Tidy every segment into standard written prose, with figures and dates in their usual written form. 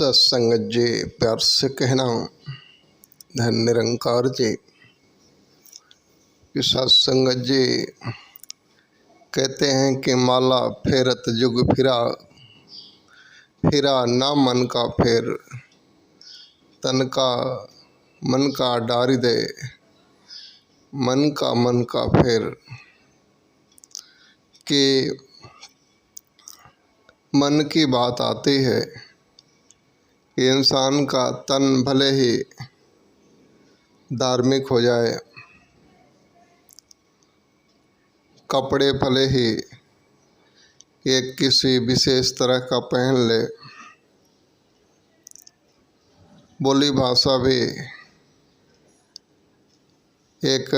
सत्संगत जी प्यार से कहना धन निरंकार जी कि सत्संगत जी कहते हैं कि माला फेरत जुग फिरा, फिरा ना मन का फेर, तन का मन का डारी दे, मन का फेर। कि मन की बात आती है कि इंसान का तन भले ही धार्मिक हो जाए, कपड़े भले ही एक किसी विशेष तरह का पहन ले, बोली भाषा भी एक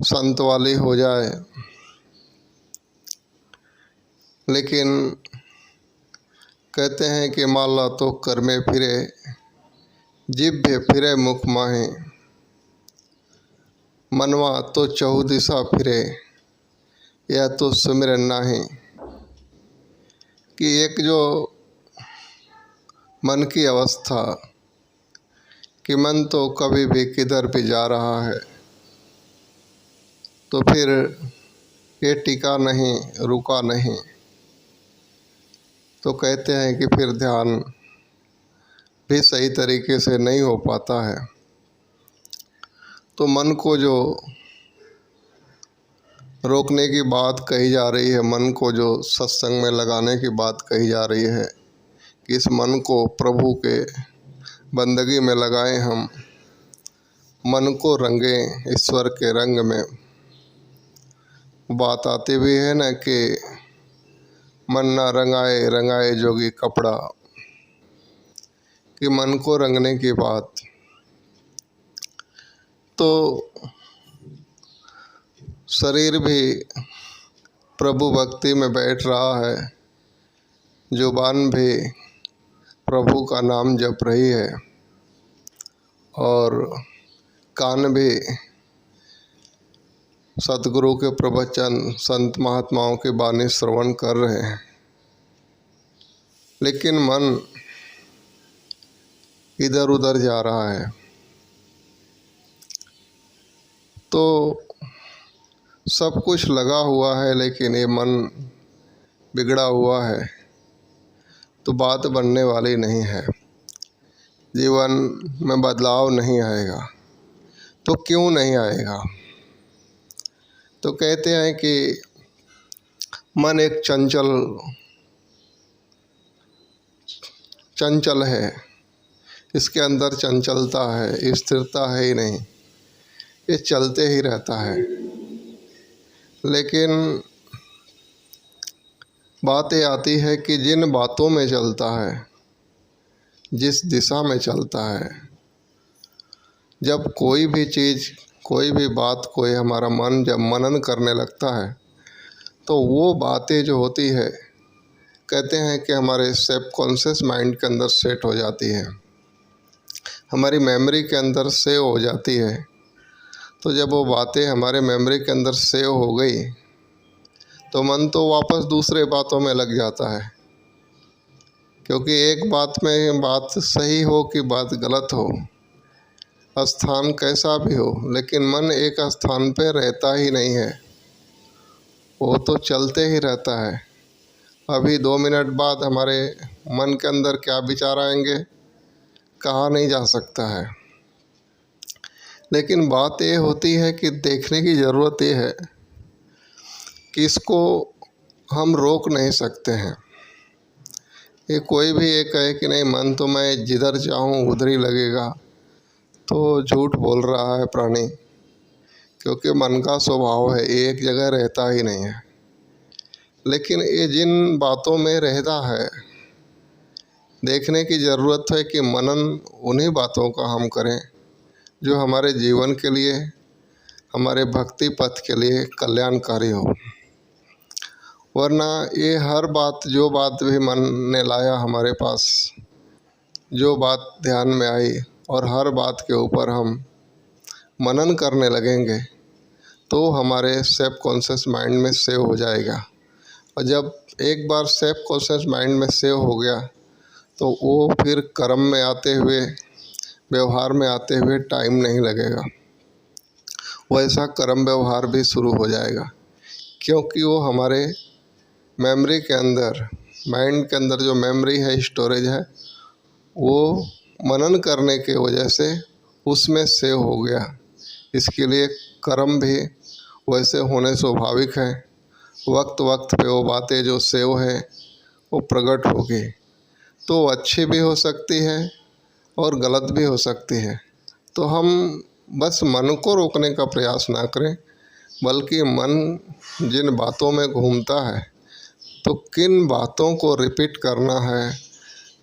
संत वाली हो जाए, लेकिन कहते हैं कि माला तो कर में फिरे, जिभ्य फिरे मुख माहे, मनवा तो चहु दिशा फिरे, यह तो सुमिरन नाहीं। कि एक जो मन की अवस्था कि मन तो कभी भी किधर भी जा रहा है, तो फिर ये टिका नहीं, रुका नहीं, तो कहते हैं कि फिर ध्यान भी सही तरीके से नहीं हो पाता है। तो मन को जो रोकने की बात कही जा रही है, मन को जो सत्संग में लगाने की बात कही जा रही है कि इस मन को प्रभु के बंदगी में लगाएं, हम मन को रंगें ईश्वर के रंग में। बात आती भी है ना कि मन ना रंगाए रंगाए जोगी कपड़ा, कि मन को रंगने की बात। तो शरीर भी प्रभु भक्ति में बैठ रहा है, जुबान भी प्रभु का नाम जप रही है, और कान भी सतगुरु के प्रवचन, संत महात्माओं की वाणी श्रवण कर रहे हैं, लेकिन मन इधर उधर जा रहा है। तो सब कुछ लगा हुआ है, लेकिन ये मन बिगड़ा हुआ है, तो बात बनने वाली नहीं है, जीवन में बदलाव नहीं आएगा। तो क्यों नहीं आएगा? तो कहते हैं कि मन एक चंचल है, इसके अंदर चंचलता है, स्थिरता है ही नहीं, ये चलते ही रहता है। लेकिन बात ये आती है कि जिन बातों में चलता है, जिस दिशा में चलता है, जब कोई भी चीज़, कोई भी बात, कोई हमारा मन जब मनन करने लगता है, तो वो बातें जो होती है, कहते हैं कि हमारे सबकॉन्शियस माइंड के अंदर सेट हो जाती है, हमारी मेमोरी के अंदर सेव हो जाती है। तो जब वो बातें हमारे मेमोरी के अंदर सेव हो गई, तो मन तो वापस दूसरे बातों में लग जाता है, क्योंकि एक बात में बात सही हो कि बात गलत हो, स्थान कैसा भी हो, लेकिन मन एक स्थान पे रहता ही नहीं है, वो तो चलते ही रहता है। अभी 2 मिनट बाद हमारे मन के अंदर क्या विचार आएंगे, कहा नहीं जा सकता है। लेकिन बात ये होती है कि देखने की ज़रूरत ये है कि इसको हम रोक नहीं सकते हैं। ये कोई भी ये कहे कि नहीं, मन तो मैं जिधर चाहूँ उधर ही लगेगा, तो झूठ बोल रहा है प्राणी, क्योंकि मन का स्वभाव है, ये एक जगह रहता ही नहीं है। लेकिन ये जिन बातों में रहता है, देखने की ज़रूरत है कि मनन उन्हीं बातों का हम करें जो हमारे जीवन के लिए, हमारे भक्ति पथ के लिए कल्याणकारी हो। वरना ये हर बात, जो बात भी मन ने लाया हमारे पास, जो बात ध्यान में आई, और हर बात के ऊपर हम मनन करने लगेंगे, तो हमारे सबकॉन्शियस माइंड में सेव हो जाएगा, और जब एक बार सेल्फ कॉन्शियस माइंड में सेव हो गया तो वो फिर कर्म में आते हुए, व्यवहार में आते हुए टाइम नहीं लगेगा। वैसा कर्म व्यवहार भी शुरू हो जाएगा, क्योंकि वो हमारे मेमोरी के अंदर, माइंड के अंदर जो मेमोरी है, स्टोरेज है, वो मनन करने के वजह से उसमें सेव हो गया। इसके लिए कर्म भी वैसे होने स्वाभाविक है। वक्त वक्त पे वो बातें जो सेव है वो प्रकट होगी, तो अच्छी भी हो सकती है और गलत भी हो सकती है। तो हम बस मन को रोकने का प्रयास ना करें, बल्कि मन जिन बातों में घूमता है तो किन बातों को रिपीट करना है,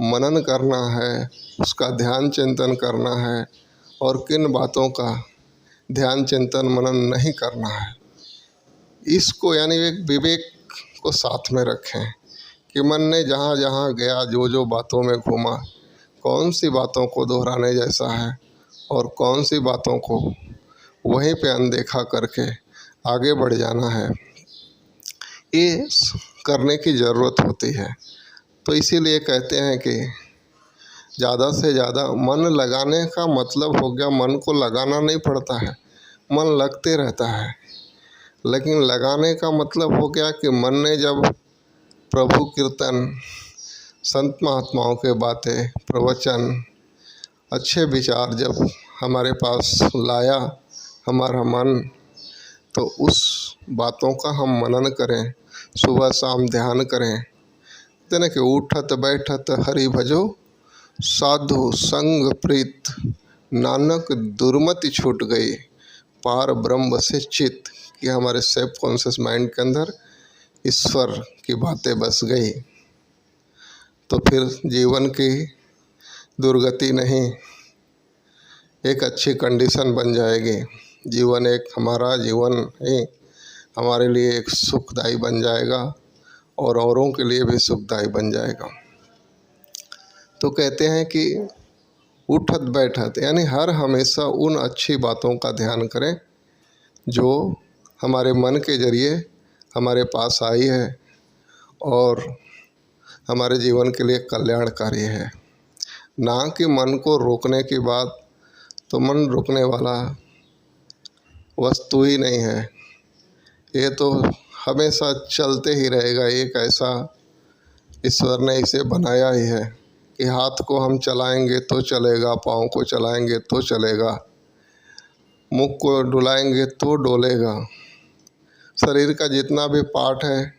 मनन करना है, उसका ध्यान चिंतन करना है, और किन बातों का ध्यान चिंतन मनन नहीं करना है, इसको यानी एक विवेक को साथ में रखें कि मन ने जहाँ जहाँ गया, जो जो बातों में घूमा, कौन सी बातों को दोहराने जैसा है और कौन सी बातों को वहीं पे अनदेखा करके आगे बढ़ जाना है, ये करने की ज़रूरत होती है। तो इसीलिए कहते हैं कि ज़्यादा से ज़्यादा मन लगाने का मतलब हो गया, मन को लगाना नहीं पड़ता है, मन लगते रहता है। लेकिन लगाने का मतलब हो गया कि मन ने जब प्रभु कीर्तन, संत महात्माओं के बातें, प्रवचन, अच्छे विचार जब हमारे पास लाया हमारा मन, तो उस बातों का हम मनन करें, सुबह शाम ध्यान करें। कहते कि उठत बैठत हरि भजो, साधु संग प्रीत, नानक दुर्मति छूट गई, पार ब्रह्म से चित, कि हमारे सेल्फ कॉन्शियस माइंड के अंदर ईश्वर की बातें बस गई, तो फिर जीवन की दुर्गति नहीं, एक अच्छी कंडीशन बन जाएगी। जीवन एक हमारा जीवन ही हमारे लिए एक सुखदायी बन जाएगा और औरों के लिए भी सुखदायी बन जाएगा। तो कहते हैं कि उठत बैठत यानी हर हमेशा उन अच्छी बातों का ध्यान करें जो हमारे मन के ज़रिए हमारे पास आई है और हमारे जीवन के लिए कल्याणकारी है। ना कि मन को रोकने की बात, तो मन रुकने वाला वस्तु ही नहीं है, ये तो हमेशा चलते ही रहेगा। एक ऐसा ईश्वर ने इसे बनाया ही है कि हाथ को हम चलाएंगे तो चलेगा, पाँव को चलाएंगे तो चलेगा, मुख को डुलाएंगे तो डोलेगा। शरीर का जितना भी पार्ट है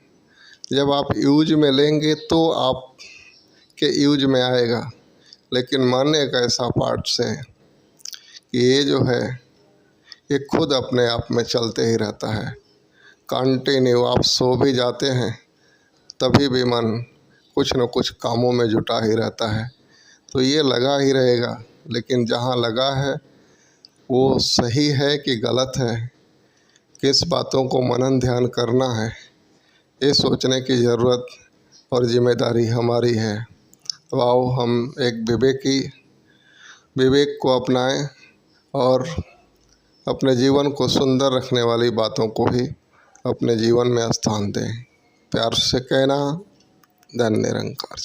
जब आप यूज में लेंगे तो आप के यूज में आएगा। लेकिन मन एक ऐसा पार्ट्स है कि ये जो है ये खुद अपने आप में चलते ही रहता है, कंटिन्यू। आप सो भी जाते हैं तभी भी मन कुछ न कुछ कामों में जुटा ही रहता है। तो ये लगा ही रहेगा, लेकिन जहाँ लगा है वो सही है कि गलत है, किस बातों को मनन ध्यान करना है, ये सोचने की ज़रूरत और जिम्मेदारी हमारी है। तो आओ हम एक विवेक को अपनाएं और अपने जीवन को सुंदर रखने वाली बातों को ही अपने जीवन में स्थान दें। प्यार से कहना, धन्य निरंकार।